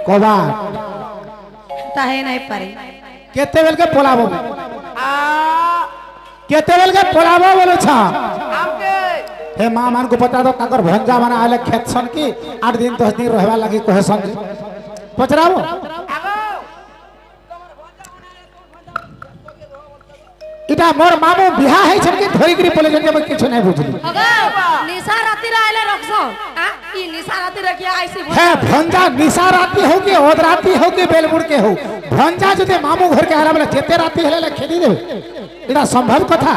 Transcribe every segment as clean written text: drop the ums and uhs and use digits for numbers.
कबार ताहे नहीं पारे केते बेल के पोलाबो केते बेल के पोलाबो बोलो छा हे मां मान को पता दो काकर भंजा बना आले खेतसन की 8 दिन 10 दिन रहबा लगी कहसन पचराबो इटा मोर मामू बिहा है छके धोई करी बोले जे किछ नहीं बुझली निशा राती आले रखसो ई निशा राती रखिया आइसी है भंजा निशा राती हो के ओद राती हो के बेलमुड़ के हो भंजा जते मामू घर के आला बोले जेते राती हेले खेदी दे इटा संभव कथा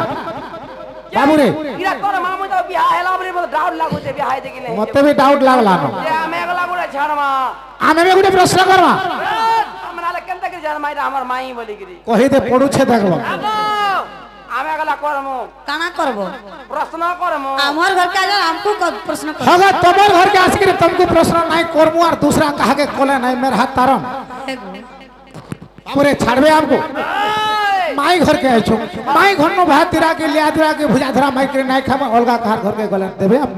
बाबू रे इरा तोर मामू तो बिहा हेला बरे डाउट लागो जे बिहा देखिले मते भी डाउट लागला न जे आमे गला गुडा छाड़मा आमे में गुटे प्रश्न करवा हमनाले केनता के जान माइरा हमर माई बोली गिरी कहि दे पडु छे देखबो आमे गला करमु काना करबो प्रश्न करमु हमर घर के आजा हमको प्रश्न कर होगा तमर घर के आसके तुमको प्रश्न नहीं करमु और दूसरा कहा के कोले नहीं मेरे हाथ तारम पूरे छाड़बे हमको माई घर के आइछो माई घर नो भात तिरा के लिया तिरा के भुजा धरा माई के नहीं खाबा अलगा कार घर के गले देबे हम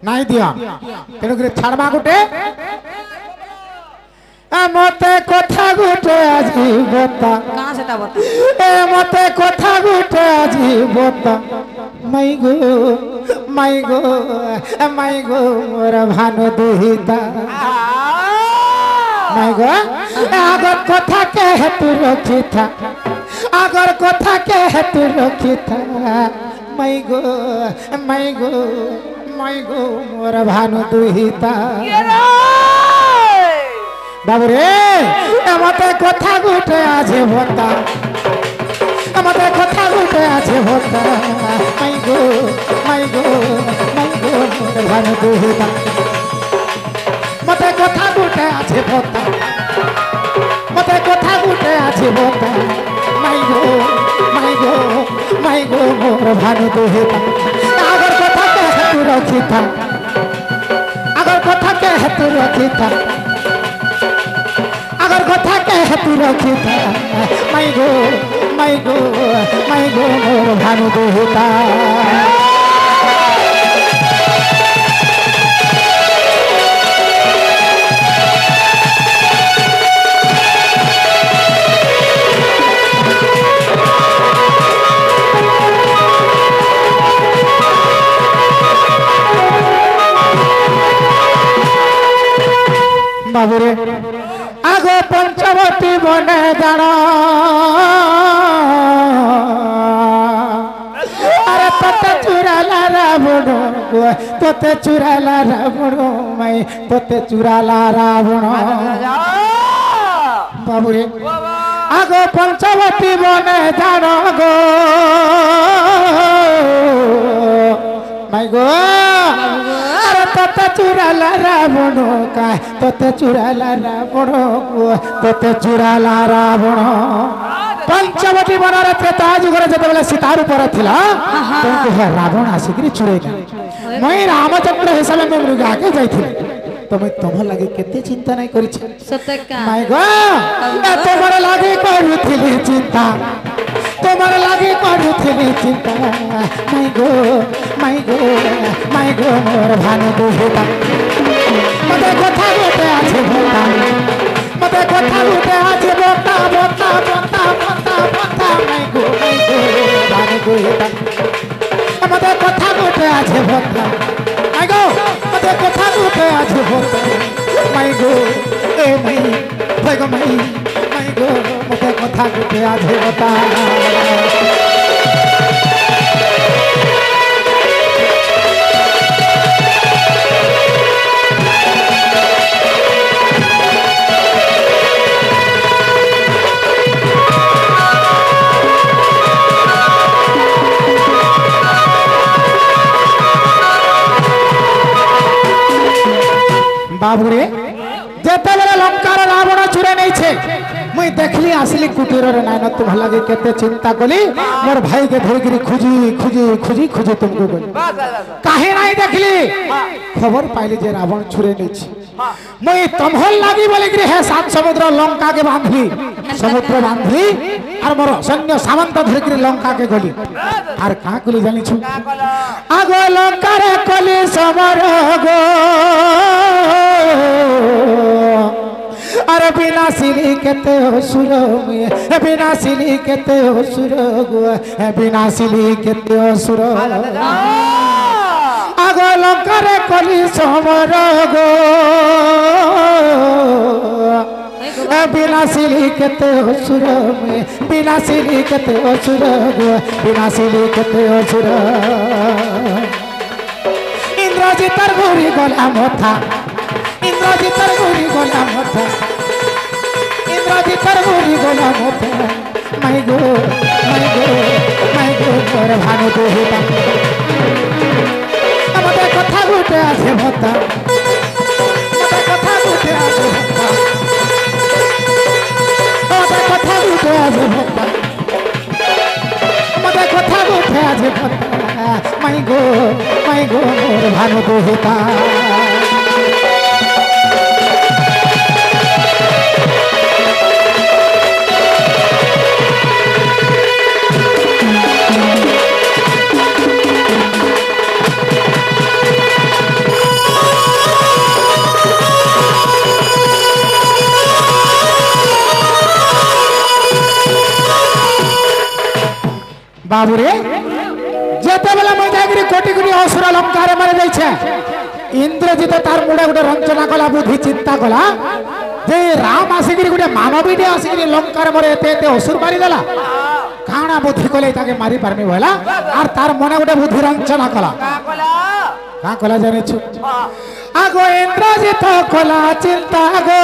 नहीं दिया केनो के छाड़बा गुटे मते कथा गुटे आजी बता कहां से ता बता ए मते कथा गुटे आजी बता माई गो मोर भानु दुहिता माई गो अगर कथा के है तू रखी था अगर कथा के है तू रखी था माई गो मोर भानु दुहिता बाबू रे मते कथा गुटे आजे होता मते कथा गुटे आजे होता माई गो मोर भानु दुहिता मते कथा गुटे आजे होता मते कथा गुटे आजे होता माई गो मोर भानु दुहिता अगर कथा के है तू रखी था अगर कथा के है तू रखी था अगर कथा के है तू रखी था माई गो मोर भानु दुहिता बाबू रे आगो पंचवटी बने जाना अरे तोते चुराला रावण तोते चुराला रावण मैं तोते चुराला रावण बाबू रे आगो पंचवटी बने जाना गो मैं गो तोते चुराला रावण का तोते चुराला रावण तोते चुराला रावण पंचवटी बनर त्रेता जुगर जते बेले सीतार ऊपर थिला तुमको है रावण आसिकरी चुरेगा मैं रामचंद्र हिसाब में मृगा के जाइथिले तुम तुम लगे केते चिंता नहीं करि छ सत्य का माय गो तोमर लागे करूथिली चिंता तोमर लागे करूथिली चिंता माय गो मोर भानु दुहिता मते कथा गोटे आछे बोता मते कथा गोटे आछे बोता माय गो भानु दुहिता मते कथा गोटे आछे बोता माय गो मते कथा गोटे आछे बोता my go A my go मते कथा गोटे आछे बोता बाबू रे जेते बेले लंकार रावण चुरे नहीं छे मुई देखली आसली कुटीर रे नाइन तुम लगे केते चिंता कली मोर भाई के धर गिरी खुजी तुमको गली काहे नहीं देखली खबर पाइली जे रावण चुरे नहीं छे मुई तमहल लागी बोले गिरी है सात समुद्र लंका के बांधली समुद्र बांधली और मोर सैन्य सामंत धर गिरी लंका के गली और का कली जानी छु आगो लंका रे कली समर गो বিনাশিনী কেতে অসুর মুয়ে বিনাশিনী কেতে অসুর গো বিনাশিনী কেতে অসুর আগ লঙ্কারে কলি সমর গো বিনাশিনী কেতে অসুর মুয়ে বিনাশিনী কেতে অসুর গো বিনাশিনী কেতে অসুর ইন্দ্রজিতর ঘুরি গলা মথা ইন্দ্রজিতর ঘুরি গলা মথা ইন্দ্রজিতর ঘুরি গলা মথা মাই গো মোর ভানু দুহিতা আমাদের কথা গুটে আছে ভতা আমাদের কথা গুটে আছে ভতা আমাদের কথা গুটে আছে ভতা আমাদের কথা গুটে আছে ভতা মাই গো মোর ভানু দুহিতা বাবুরে যেতবেলা মই যাইকি কোটি কোটি অসুর লঙ্কারে মারি যাইছে ইন্দ্রজিৎ তার মুড়ে গোটে রঞ্চনা কলা বুদ্ধি চিন্তা কলা যে রাম আসিকি গোটে মানবীটি আসিকি লঙ্কারে মরে এতে এতে অসুর মারি দেলা কাଣା বুদ্ধি কলে তাকে মারি পারমি বলা আর তার মনে গোটে বুদ্ধি রঞ্চনা কলা কা কলা জানিছু আগো ইন্দ্রজিৎ কলা চিন্তা গো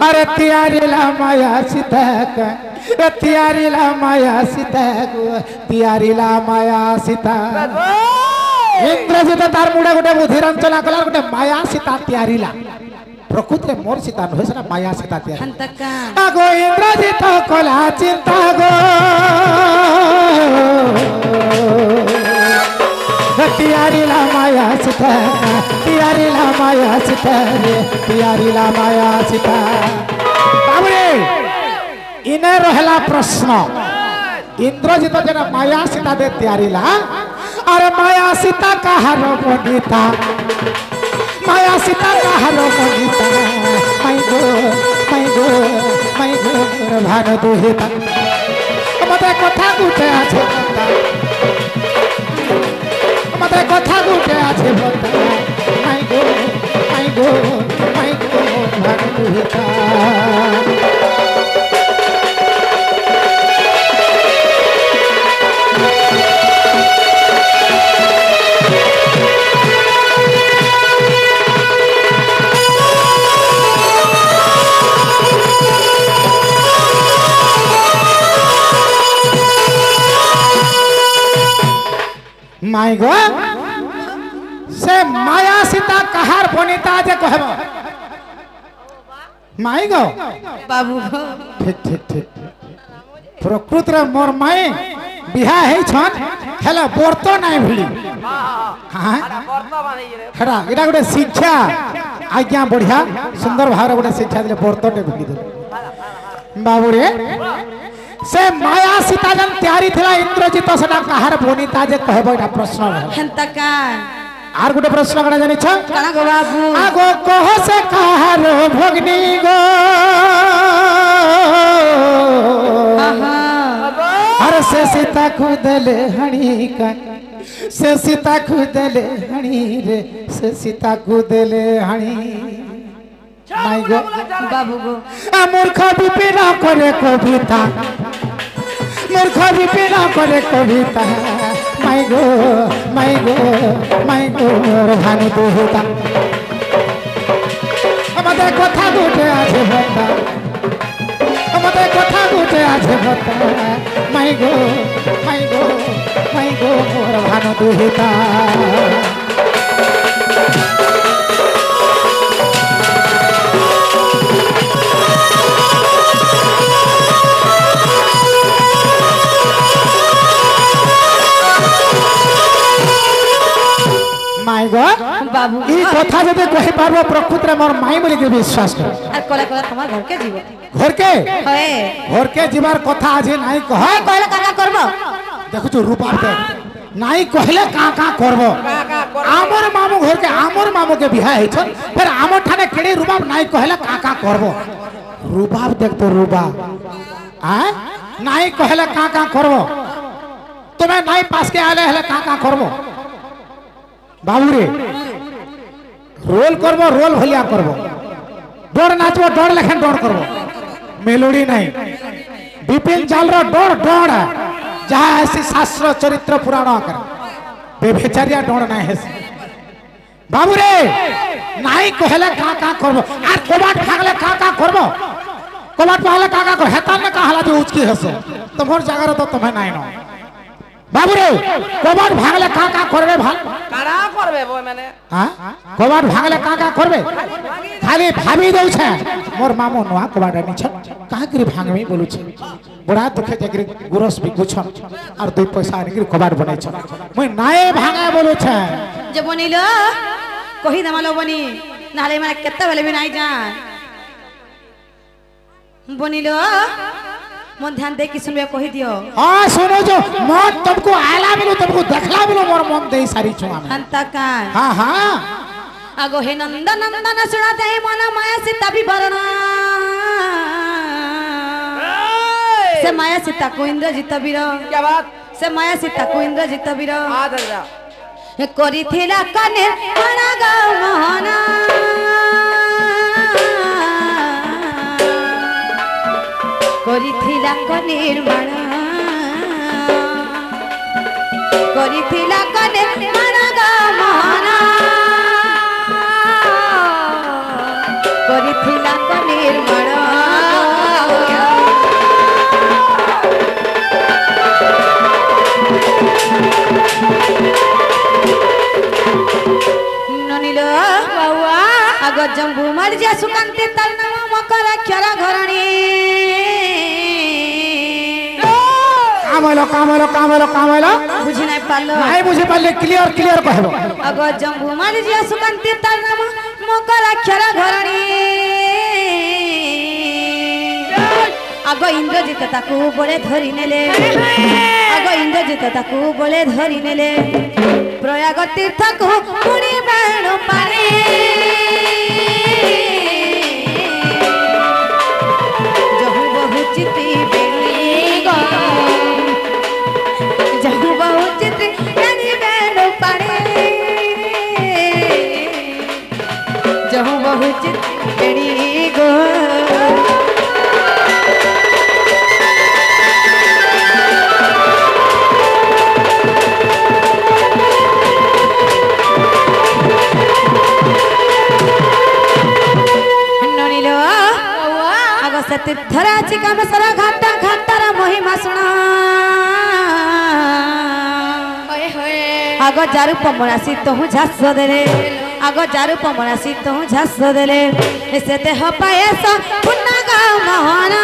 अरे तियारीला माया सीता का तियारीला माया सीता गो तियारीला माया सीता इंद्रजित तार मुड़े गोटे बुद्धि रंचना कला गोटे माया सीता तियारीला प्रकृति मोर सीता नहे सेना माया सीता तियारी आगो इंद्रजित कला चिंता गो तियारीला माया सीता तियारीला माया सीता रे तियारीला माया सीता बाबरे इने रहला प्रश्न इंद्रजित जना माया सीता दे तियारीला अरे माया सीता कहार बनिता माया सीता कहार बनिता माई गो मोर भान दुहिता मते कथा गुटे আছে मते कथा गुटे আছে बता माई गो भान दुहिता माई गो से माया सीता कहार बनिता जे कहब माई गो बाबू ठीक ठीक ठीक प्रकृति रे मोर माई बिहा है छन हेला बर्तो नाही भिली हां हेडा एटा गोटे शिक्षा आज्ञा बढ़िया सुंदर भाव गोटे शिक्षा दिले बर्तो ने भिली दे बाबू रे से माया सीता जन तैयारी थिला इंद्रजित सेटा कहार बनिता जे कहबो एटा प्रश्न रहल हंता का आर गोटे प्रश्न करा जानि छ कणा गो बाबू आगो कह से कहार भगनी गो अरे से सीता खुदले हणी का से सीता खुदले हणी रे से सीता खुदले हणी माई गो बाबू गो मूर्ख विपिना करे कविता मूर्ख विपिना करे कविता माई गो मोर भानु दुहिता আমাদের কথা গুটে আছে ভক্তা আমাদের কথা গুটে আছে ভক্তা মাই গো মোর ভানু দুহিতা माई गो बाबू ई कथा जदे कहि पारबो प्रकृति रे मोर माई बोली के विश्वास कर আর কলা কলা তোমার ঘর কে জীব घर के जीवार कथा आज नाई कह কইলে কাকা করব देखु छु रूपा दे नाई कहले का करबो आमर मामू घर के आमर मामू के बिहा है छन फिर आमो ठाने केड़ी रुबाब नाई कहला का करबो रुबाब देख तो रुबाब आ नाई कहला का करबो तुम्हें नाई पास के आले हले का करबो बाबू रे रोल करबो रोल भलिया करबो डोर नाचबो डोर लेखन डोर करबो मेलोडी नहीं विपिन जाल रो डोर डोर जहाँ ऐसी शास्त्र चरित्र पुराण कर बेभेचारिया डोर नहीं है बाबू रे नाई कहले का करबो आर कोबाट भागले का करबो कोबाट भागले का कर हेता ने कहला जे उचकी हसे तमोर जगह तो तुम्हें नहीं नो बाबू रे कोबाट भागले का करबे भाग काड़ा करबे वो मैंने हां कोबाट भागले का करबे खाली भाभी दउ छे मोर मामू नुआ कोबाट नि छ का करी भागमी बोलु छ बड़ा दुखे जगरी गुरस भी कुछ और दो पैसा निकरी कोबाट बनै छ मैं नाए भागा बोलु छ जे बनिलो कहि दमालो बनी नाले माने केते बेले भी नाही जान बनिलो मन ध्यान दे कि सुनबे कहि दियो हां सुनो जो मन तुमको आला मिलो तुमको देखला मिलो मोर मन दे सारी छुआ में अंता का हां हां आगो हे नंदन नंदन सुना दे मन माया सीता विवरण से माया सीता को इंद्रजित वीर क्या बात से माया सीता को इंद्रजित वीर आ दरजा करिथिला कने मना गाव मोहना करिथिला कनिर्माण करिथिला कने मना गाव मोहना करिथिला कनिर्माण ननिलो बावा आगो जंबू मर्जिया सुकांती तलनाम मकर अक्षरा घरणी कामलो बुझी नहीं पालो नहीं बुझी पाले क्लियर क्लियर कहबो आगो जंबू मर्जिया सुकांती तलनाम मकर अक्षरा घरणी आगो इंद्रजित ताकू बळे धरी नेले आगो इंद्रजित ताकू बळे धरी नेले प्रयाग तीर्थ को पुणी बेणु पानी जहु बहु चिति बेणी गो जहु बहु चिति बेणु पानी जहु बहु चिति बेणी गो तीर्थरा चिकाम सरा घाटा घाटार महिमा सुना आगो जारु पमरासी तहु झास देले आगो जारु पमरासी तहु झास देले से देह पायस पुन्ना गाव मोहना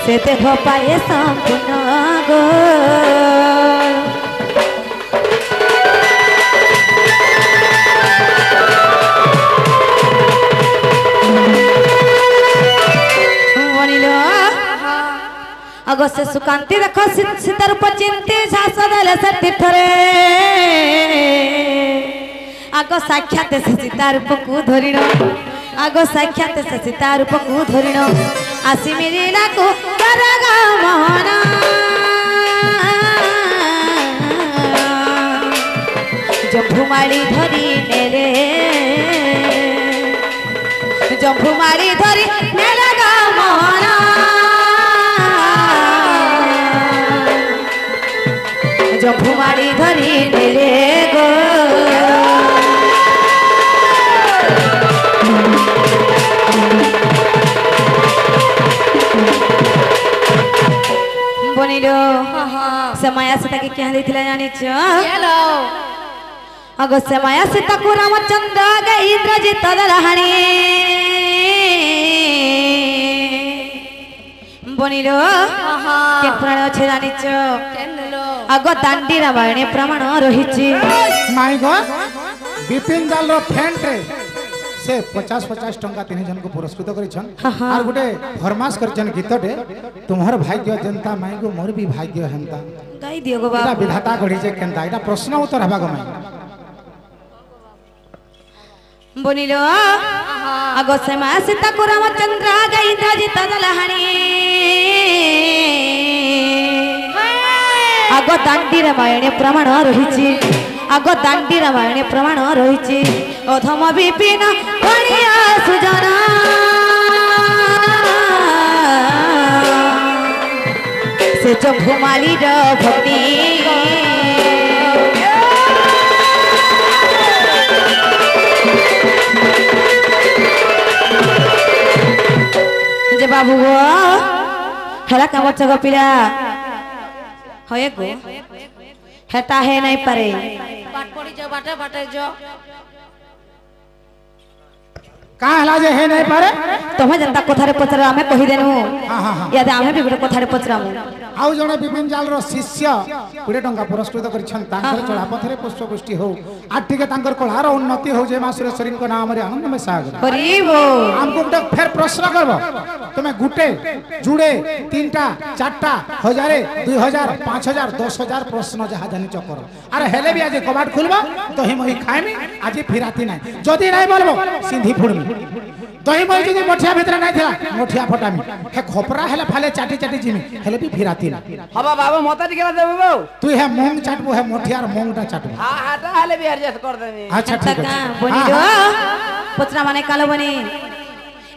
से देह पायस पुन्ना गो आगो से सुकांती देखो सीता रूप चिंती झास देले से तीर्थरे आगो साक्षात से सीता रूप को धरिण आगो साक्षात से सीता रूप को धरिण आसी मिलिला को करगा मोहना जंभुमाली धरी नेले जंभुमाली धरी नेले गा मोहना जंभुमाली धरी नेले गो बनिलो समय सीता के क्या देथिला जानि छ हेलो अगो समय सीता को रामचंद्र गे इंद्रजित दलहाणी बनिलो के प्राण छे जानि छ आगो दांडी रामायण प्रमाण रहिछि माय गॉड विपिन जाल रो फ्रेंड रे से 50-50 टंका तीन जन को पुरस्कृत करिछन हाँ। और गोटे फरमास करछन गीतटे तुम्हार भाग्य जनता माई गो मोर भी भाग्य हंता गाई दियो गो एटा बाबू विधाता गढ़ी जे केनता एटा प्रश्न उत्तर हबा गो माई बनिलो आगो से मा सीता को रामचंद्र गाई इंद्रजित दलहानी आगो दांडी रामायणे प्रमाण रहिछि आगो दांडी रामायणे प्रमाण रहिछि अधम विपिन बणिया सुजना से जो घुमाली र भक्ति जे बाबू गो हेला का बच्चा गो पिला होए गो हेता है नहीं पारे पाट पड़ी जाओ बाटे बाटे जाओ का हला जे हे नहीं पारे तुम्हें जनता कोथारे पचरा हमें कहि देनु हाँ। याद हमें भी गोटे कोथारे पचरामु आउ जने विपिन जाल रो शिष्य 20 टंका पुरस्कृत करिछन तांकर चढ़ा पथरे पुष्पपुष्टि हो आ टिके तांकर कलार उन्नति हो जे मासुरेश्वरी को नाम रे आनंद में सागर हरिबो हमको गोटे फेर प्रश्न करबो तुमे गुटे जुड़े 3टा 4टा 1000 2000 5000 10000 प्रश्न जहा जानि चकर अरे हेले भी आज कबाट खुलबो दही मही खाइमी आज फिराती नाही जदी नाही बोलबो सिंधी फुड़मी दही मही जदी मठिया भितर नाही थिला मठिया फटामी हे खपरा हेले फाले चाटी चाटी जिमी हेले भी फिराती ना हबा बाबू मता टिके देबो बाबू तू हे मूंग चाटबो हे मठियार मूंगटा चाटबो हां हाटा हले भी एडजस्ट कर देबी अच्छा ठीक का है बनी रो पचरा माने कालो बनी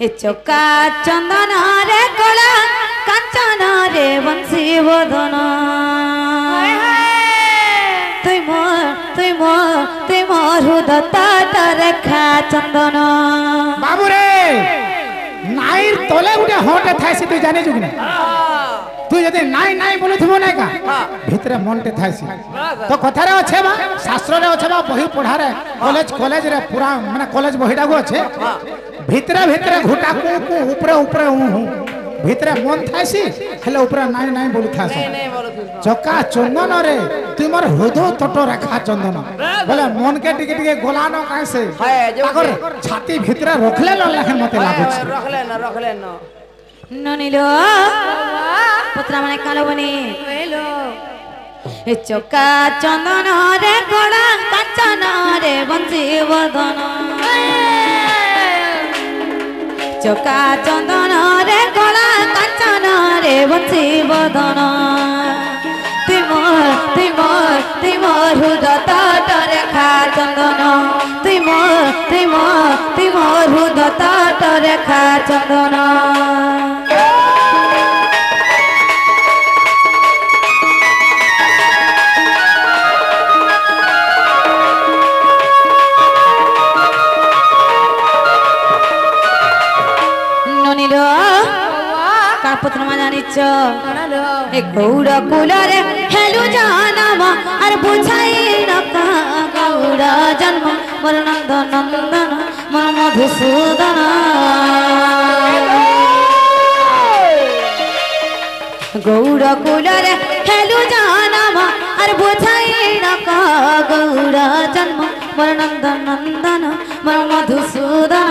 ए चौका चंदन रे कोला कांचन रे बंसी बदन तुई मोर हुदता रेखा चंदन बाबू रे नाइर तोले उडे होटे थाइसी तू जाने जुग ने तू यदि नाइ नाइ बोलु थमो नै का भितरे मनटे थाइसी तो कथा रे अच्छे बा शास्त्र रे अच्छे बा बही पढ़ा रे कॉलेज रे पूरा माने कॉलेज बहीडा गो अच्छे भितरे भितरे घुटा को ऊपर ऊपर भितरे मन थाइसी हेले ऊपर नाइ नाइ बोलु थाइसी नहीं बोलो तू चका चंदन रे तुमर हृदय तट रेखा चंदन बोले मन के टिके टिके गोला न कैसे है जो ताकर छाती भितरे रखले ल लेखन मते लागै छै रख ले न ननिलो पचरा माने कालो बनी हेलो ए चौका चंदन रे कोला कांचन रे बंसी बदन चौका चंदन रे कोला कांचन रे बंसी बदन तिमोर हुदता रेखा चंदन तिमोर हुदता रेखा चंदन ननिलो कापुत्र मा जानिछ ए गौड़ कुलरे हेलु जानम अर बुझाई न का गौड़ जन्म मोर नंदन नंदन मोर मधुसूदन गौड़ कुलरे हेलु जानम अर बुझाई न का गौड़ जन्म मोर नंदन नंदन मोर मधुसूदन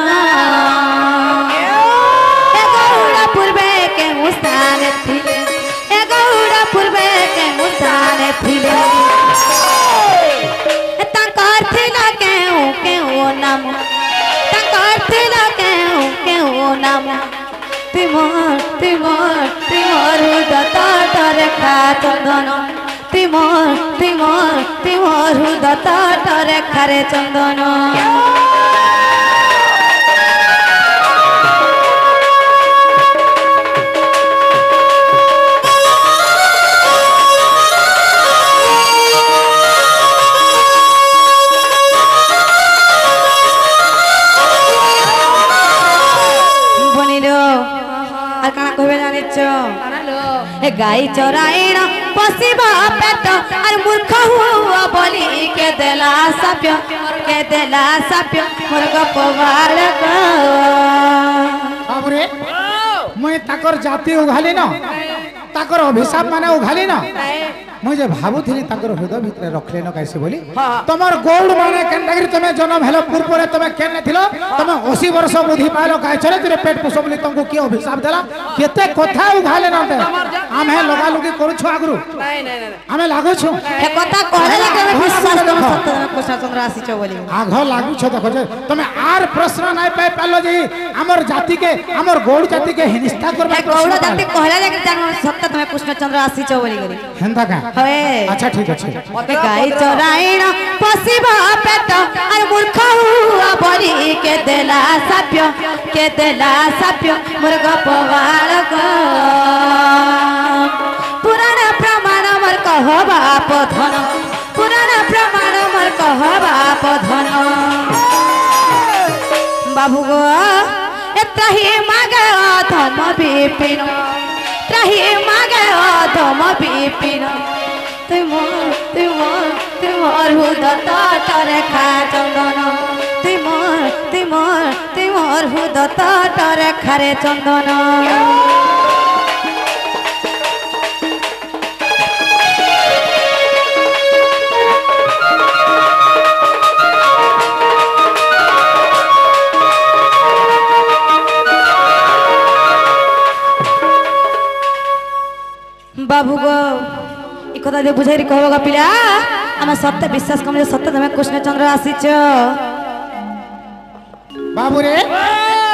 पूर्वे के मुस्तान थिले ए गौड़ा पूर्वे के मुस्तान थिले ताकर थिला के ओ नाम ताकर थिला के ओ नाम तिमोर हुदता रेखा चंदन तिमोर हुदता रेखा रे चंदन ए गाई चराइण पशिबा पेट और मूर्ख हुआ बोली के देला साप्य मोर गप बालक बाबू रे मैं ताकर जाति उघाली न ताकर अभिशाप माने उघाली ना नहीं मुझे भाबुथिली ताकर हृदय भितर रखले न कैसे बोली हाँ। तमर गौड़ माने केनगिरी तमे जन्म हेलो पूर्व रे तमे केने थिलो तमे 80 वर्ष बुद्धि पालो काय चले तेरे पेट पोसो बोली तुमको के अभिशाप देला केते कथा उघाले न ते आमे लगा लुगी करू छु आगरु नहीं नहीं नहीं आमे लागो छु हे कथा कहले लगे विश्वास तुम सत्य कृष्णचंद्र आसीच बोली आघ लागु छ देखो जे तमे आर प्रश्न नाय पाइ पालो जे हमर जाति के हमर गौड़ जाति के हिनिस्ता करबा हे गौड़ जाति कहले लगे सत्य तुम कृष्णचंद्र आसीच बोली करी हेंदा का होए अच्छा ठीक अछि गाई चराइण पशिबा पेट अरे मूर्ख हुआ बरी के देला साप्य मुर्ग पवालक पुराण प्रमाण मर कह बाप धन पुराण प्रमाण मर कह बाप धन बाबू गो एत्रही मागे धम विपिन त्रही मागे धम विपिन तुमर हुदत रेखा चंदन तुमर हुदत रेखा रे चंदन बाबू गो कथा दे बुझाई कहबा पिला हम सत्य विश्वास कम सत्य तुम कृष्णचंद्र आसीच बाबू रे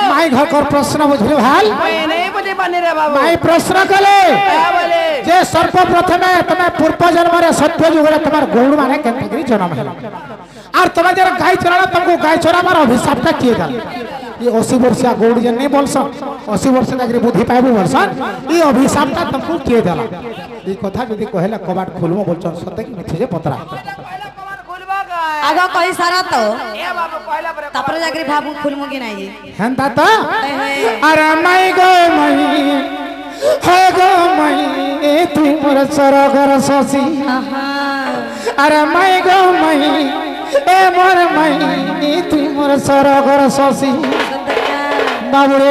माई घर कर प्रश्न बुझले भाल नहीं बुझे बने रे बाबू माई प्रश्न कले क्या बोले जे सर्वप्रथमे तमे पूर्व जन्म रे सत्य युग रे तमार गौड़ माने केनगिरी जन्म हेला और तमे जरा गाय चराला तुमको गाय चरा मार अभिशाप ता किए दा ये 80 वर्षिया गौड़ जे नहीं बोलसन 80 वर्ष तक बुद्धि पाइबो बोलसन ये अभिशाप ता तुमको किए देला ई कथा जदी कहला कबाट खोलमो बोलसन सत्य की मिथि जे पतरा पहला कमर खुलवा का आगो कहि सारा तो ए बाबू पहला पर तापर जाकरी भाबू खुलमु कि नाही हेंता त अरे माई गो माई हे गो माई तू मोर सरगर ससी अरे माई गो माई ए मोर माई तू मोर सरगर ससी बाबुरे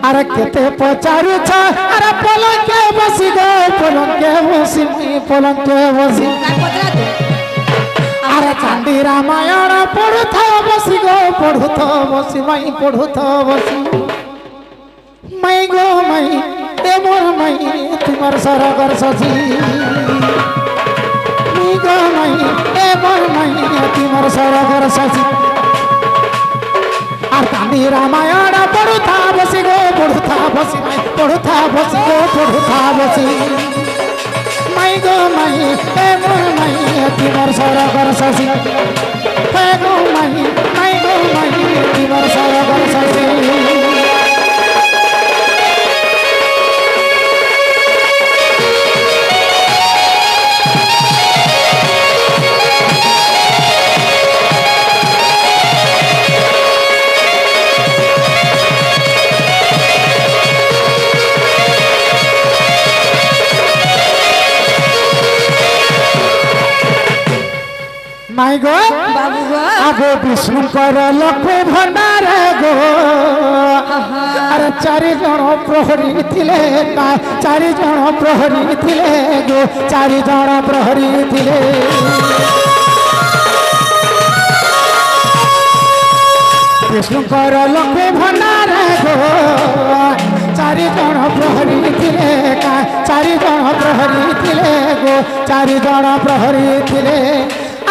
अरे केते पचारू छ अरे पलंग के बसी गो पलंग के बसी अरे चांदी रामायण पढ़ुथा बसी गो पढ़ुथा बसी माई पढ़ुथा बसी माई गो माई ए मोर माई तुमर सरगर ससी माई गो माई ए मोर माई तुमर सरगर ससी আর কান্দি রামায়ণ পড়ুথা বসি গো পড়ুথা বসি মাই পড়ুথা বসি গো পড়ুথা বসি মাই গো মাই এ মোর মাই তোমার সরগর শশী হে গো মাই গো মাই তোমার সরগর শশী माई गो बाबू गो आगो विष्णु कर लक्ष्मी भंडार गो अरे चारि जन प्रहरी थिले चारि जन प्रहरी थिले गो चारि जन प्रहरी थिले विष्णु कर लक्ष्मी भंडार गो चारि जन प्रहरी थिले चारि जन प्रहरी थिले गो चारि जन प्रहरी थिले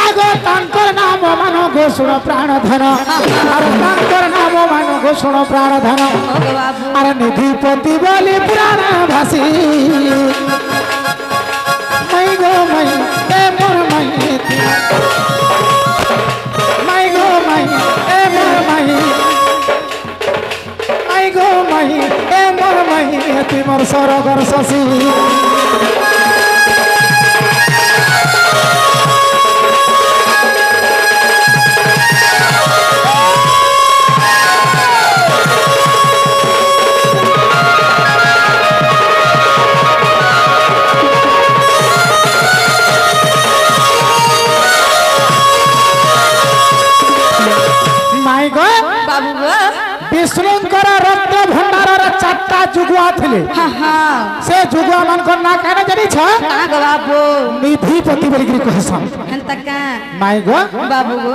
आगो तांकर नाम मानो घोषण प्राण धन अरे तांकर नाम मानो घोषण प्राण धन अरे निधिपति बोली प्राण भासी माई गो माई ए मोर माई माई गो माई ए मोर माई माई गो माई ए मोर माई तुमर सरगर शशि विष्णुकर रत्न भंडार चारटा जुगुआ थिले हाँ हाँ से जुगुआ मान को ना कहना जानी छ कहाँ गो बाबू निधिपति बोली गिरी कहसन हंता का माई गो बाबू गो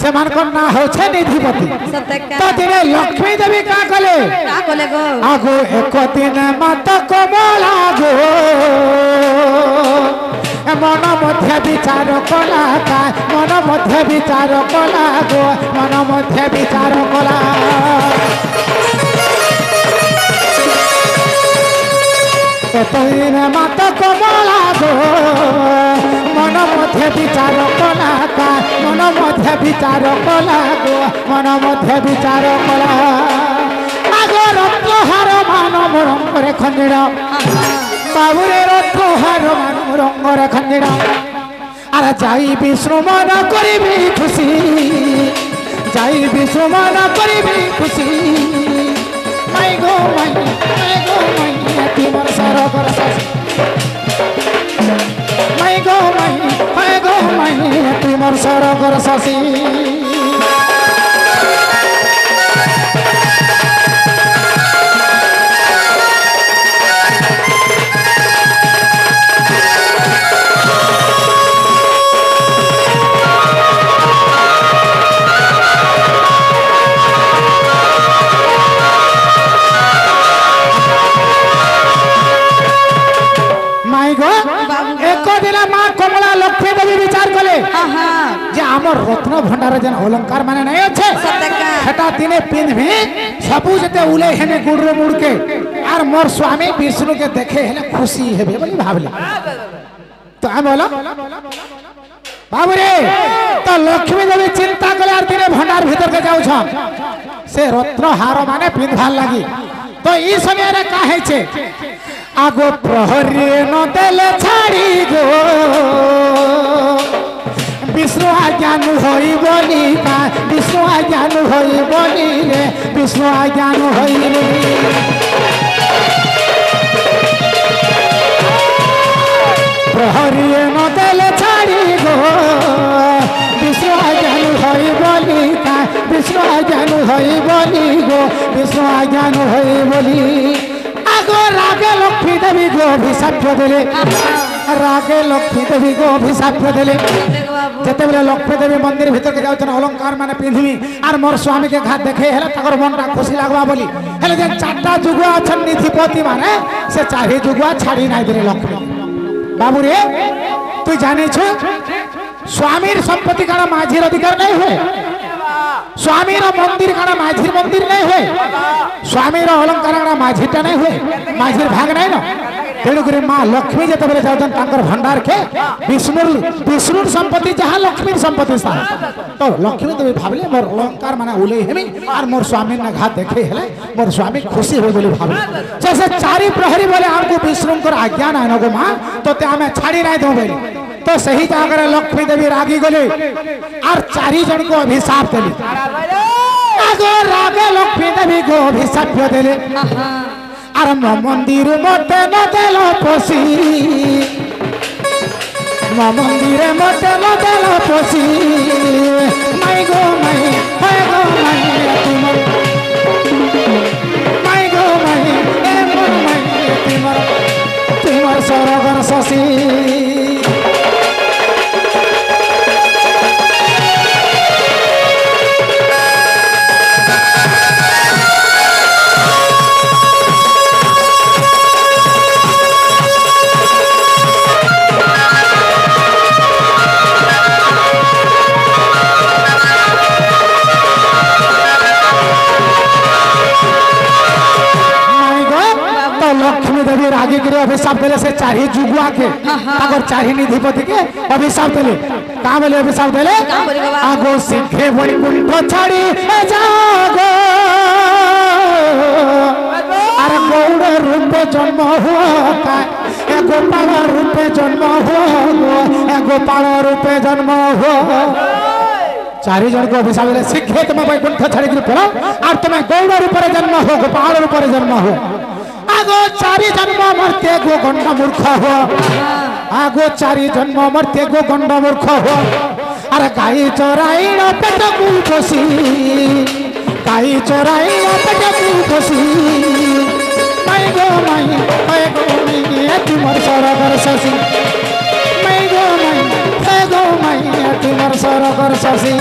से मान को ना हो छे निधिपति सत्य का तो दिने लक्ष्मी देवी का कले का कोले गो आगो एक दिन माता कमला गो मन मध्य विचार कला का मन मध्य विचार कला गो मन मध्य विचार कला दिन माता कमला गो मन मध्य विचार कला का मन मध्य विचार कला गो मन मध्य विचार कला आगो रत्नहार मानव रंगरे खंडिड़ बाबुरे रत्नहार मानव रंगरे खंडिड़ आरे जाई विष्णु मन करिबी खुशी जाई विष्णु मन करिबी खुशी माई गो माई तुमर सरगर शशि माई गो माई तुमर सरगर शशि एक दिन माँ कमला लक्ष्मी देवी विचार कले जे आमर रत्न भंडार जन अलंकार माने नहीं अच्छे हेटा दिने पिंधबी सबु जते उले हेने गुडरे मुड़ के आर मोर स्वामी विष्णु के देखे हेले खुशी हेबे बोली भाबले तो हम बोला बाबू रे तो लक्ष्मी देवी चिंता कले आर दिने भंडार भीतर के जाउ छ से रत्न हार माने पिंधाल लागी तो ई समय रे काहे छे आगो प्रहरी न देले छाड़ी गो विष्णु आज्ञान होई बोली का विष्णु आज्ञान होई बोली रे विष्णु आज्ञान होई रे प्रहरी न देले छाड़ी गो विष्णु आज्ञान होई बोली का विष्णु आज्ञान होई बोली गो विष्णु आज्ञान होई बोली आगो रागे लक्ष्मी देवी गो अभिशाप देले रागे लक्ष्मी देवी गो अभिशाप देले जते बेले लक्ष्मी देवी मंदिर भीतर के जाउछन अलंकार माने पिंधबी आर मोर स्वामी के घात देखे हेला तकर मनटा खुशी लागबा बोली हेले जे चारटा जुगुआ अछन निधिपति माने से चाहे जुगुआ छाड़ी नाइ देले लक्ष्मी बाबू रे तू जाने छ स्वामीर संपत्ति काना माझीर अधिकार नहीं हुए स्वामीर मंदिर काना माझीर मंदिर नहीं हुए स्वामीर अलंकार काना माझीटा नहीं हुए माझीर भाग नहीं न तेणुक माँ लक्ष्मी जते बेले जाउछन तांकर भंडार के विष्णुर संपत्ति जहाँ लक्ष्मीर संपत्ति स्थान तो लक्ष्मी देवी भाबले मोर अलंकार माने उले हेमी आर मोर स्वामी ना घात देखे हेले मोर स्वामी खुशी हो बोली भाबले जैसे चारि प्रहरी बोले हमको विष्णुकर आज्ञा ना नको माँ तो ते हमें छाड़ी नहीं दो बोली तो सही जगह लक्ष्मी देवी रागी गले और चारि जन को अभिशाप देली आगो रागे लक्ष्मी देवी को अभिशाप देले और मंदिर मते न देलो पसी मंदिर मते न देलो पसी माई गो माई तुमर माई गो माई ए मोर माई तुमर सरगर शशि लक्ष्मी देवी रागी के अभिशाप देले से चारि जुगुआ के अगर चारि निधिपति के अभिशाप देले का बोले अभिशाप देले आगो सिंहे वैकुंठ छाड़ी जागो अरे गौड़ रूपे जन्म हुआ का ए गोपाल रूपे जन्म हुआ ए गोपाल रूपे जन्म हुआ चारि जन को अभिशाप देले सिंहे तुम वैकुंठ छाड़ी के पड़ो और तुम गौड़ रूपे जन्म हो गोपाल रूपे जन्म हो आगो चारि जन्म मरते गो गंड मूर्ख हो आगो चारि जन्म मरते गो गंड मूर्ख हो अरे गाई चराई पेट को पोसी गाई चराई पेट को पोसी মাই গো মাই হয় গো মাই তোমার সরগর শশী মাই গো মাই হয় গো মাই তোমার সরগর শশী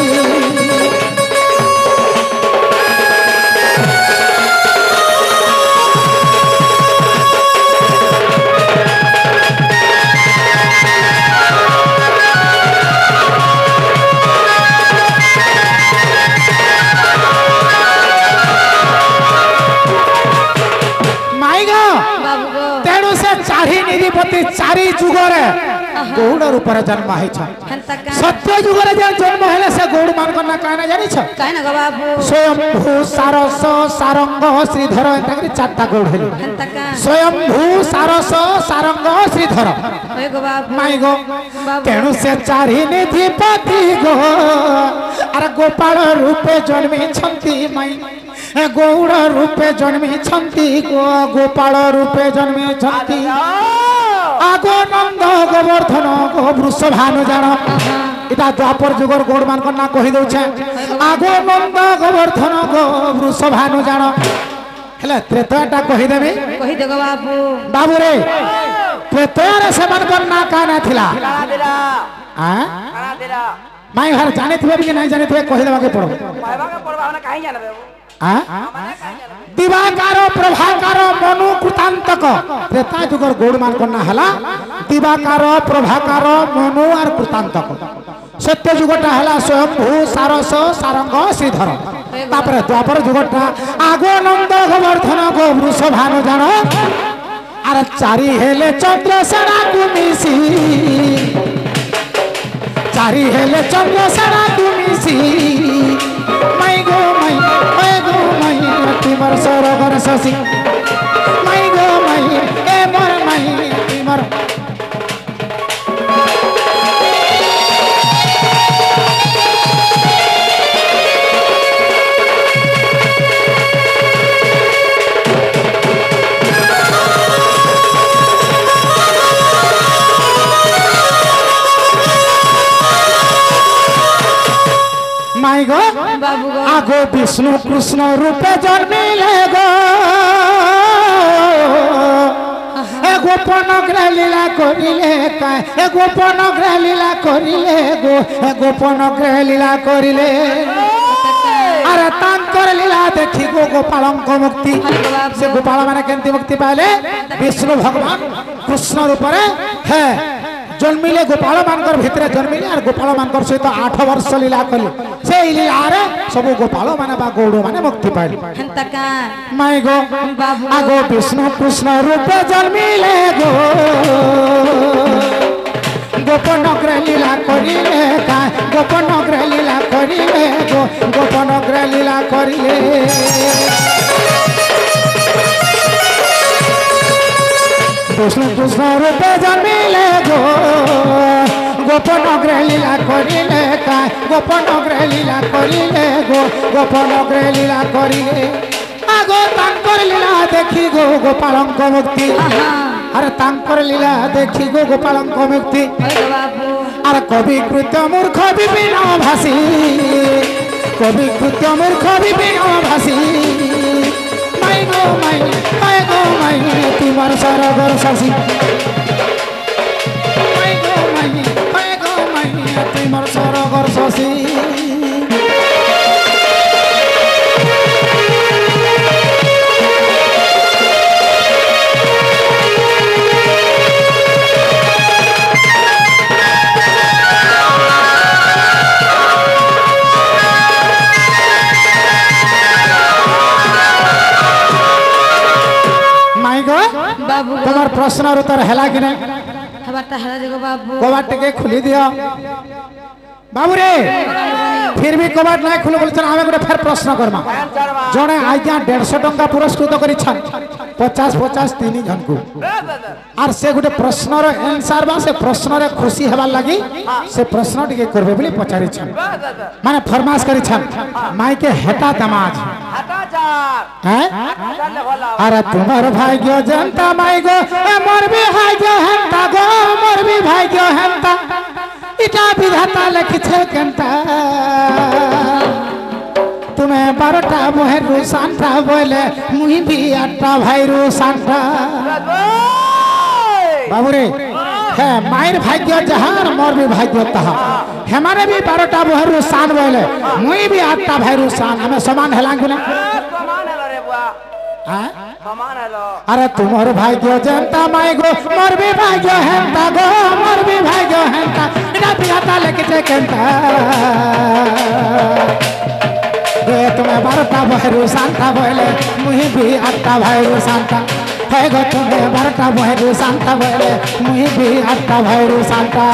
बाबू गो तेणु से चारि निधिपति चारि जुगरे गौड़ रूप जन्म है हंता का सत्य जुगरे जन्म हेले से गौड़ मान ना कहना जानी छ काहे ना गो बाबू स्वयंभू सारस सारंग श्रीधर एंता करी चारटा गौड़ हेले हंता का स्वयंभू सारस सारंग श्रीधर ओए गो बाबू माई गो बाबू तेणु से चारि निधिपति गो अरे गोपाल रूपे जन्मी छंती माई गौड़ रूपे जन्मी छंती गो गोपाल रूपे जन्मी छंती आगो नंद गोवर्धन गो वृषभानु जान इटा द्वापर जुगर गौड़ मान ना कहि दउछे आगो नंद गोवर्धन गो वृषभानु जान हेले त्रेताटा कहि देबी कहि दे गो बाबू बाबू रे त्रेतारे से मन ना काना थिला खाना तेरा आ खाना तेरा माई घर जाने थे कि नहीं जाने थे कहि देबा के पड़ो पाइबा के पड़वा ना कहीं जाना बे आ दिवाकर प्रभाकर मनु कृतांतक त्रेता जुगर गौड़ मान करना हला दिवाकर प्रभाकर मनु और कृतांतक सत्य जुगटा हला स्वयंभू सारस सारंग श्रीधर तापर द्वापर जुगटा आगो नंद गोवर्धन गो वृषभानु जान आर चारि हेले चंद्रसेना तुमिसी चारि हेले चंद्रसेना तुमिसी माई गो माई ओए गो माई तुमर सरगर शशि माई गो माई ए मोर माई तुमर माई गो बाबू गो आगो विष्णु कृष्ण रूपे जन्मिले गो ए गोपन ग्रह लीला करिले का ए गोपन ग्रह लीला करिले गो ए गोपन ग्रह लीला करिले अरे तांकर लीला देखी गो गोपालंक मुक्ति से गोपाल माने केंती मुक्ति पाले विष्णु भगवान कृष्ण रूपरे है जन्मिले गोपाल मानकर भितरे जन्मिले और गोपाल मानकर सहित 8 वर्ष लीला कले से लीला रे सब गोपाल माने बा गौड़ माने मुक्ति पाइल हंता का माई गो बाबू आगो विष्णु कृष्ण रूपे जन्मिले गो गोपन ग्रह लीला करिले का गोपन ग्रह लीला करिले गो गोपन ग्रह लीला करिले कृष्ण कृष्ण रूपे जन्मिले गो गोपन ग्रह लीला करिले का गोपन ग्रह लीला करिले गो गोपन ग्रह लीला करिले आगो तांकर लीला देखी गो गोपालंक मुक्ति अरे तांकर लीला देखी गो गोपालंक मुक्ति ओए गो बाबू अरे कवि कृत्य मूर्ख विपिन भासी कवि कृत्य मूर्ख विपिन भासी माई गो माई तुमार सरगर शशि माई गो माई तुमार सरगर शशि बाबू तुम्हार प्रश्न उत्तर है कि नहीं हमारा हरा देखो बाबू कबाट के खुली दियो बाबू रे फिर भी कबाट नहीं खुले बोलछन आमे गोटे फेर प्रश्न करमा जने आज्ञा 150 टंका पुरस्कृत करिछन 50-50 तीन जन को आर से गोटे प्रश्न रो आंसर बा से प्रश्न रे खुशी हेबा लागि से प्रश्न टिके करबे बोली पचारिछन माने फरमाइश करिछन माई के हेता दमाज हटा जा हैं अरे तुम्हार भाग्य जनता माई गो मोर भी भाग्य हेता गो मोर भी भाग्य हेता इटा विधाता लिखिछे केनता तुम्हें 12टा मोहे रुसानटा बोले मुई भी आटा भाईरू सांता बाबूरे है मायर भाग्य जहार मोर भी भाग्य तहा हमारे भी 12टा बहरू सान बोले मुई भी 8टा भाईरू सान हमें समान हेलांगु ना समान हेलो रे बुआ हाँ? समान हेलो अरे तुम्हार भाग्य जनता माई गो मोर भी भाग्य हेंता गो मोर भी भाग्य हेंता इना पियाता लेके चेकंता गे तुम्हें 12टा बहरू सांता बोले मुई भी 8टा भाईरू सांता है गो तुम्हें 12टा बहरू सांता बोले मुई भी 8टा भाईरू सांता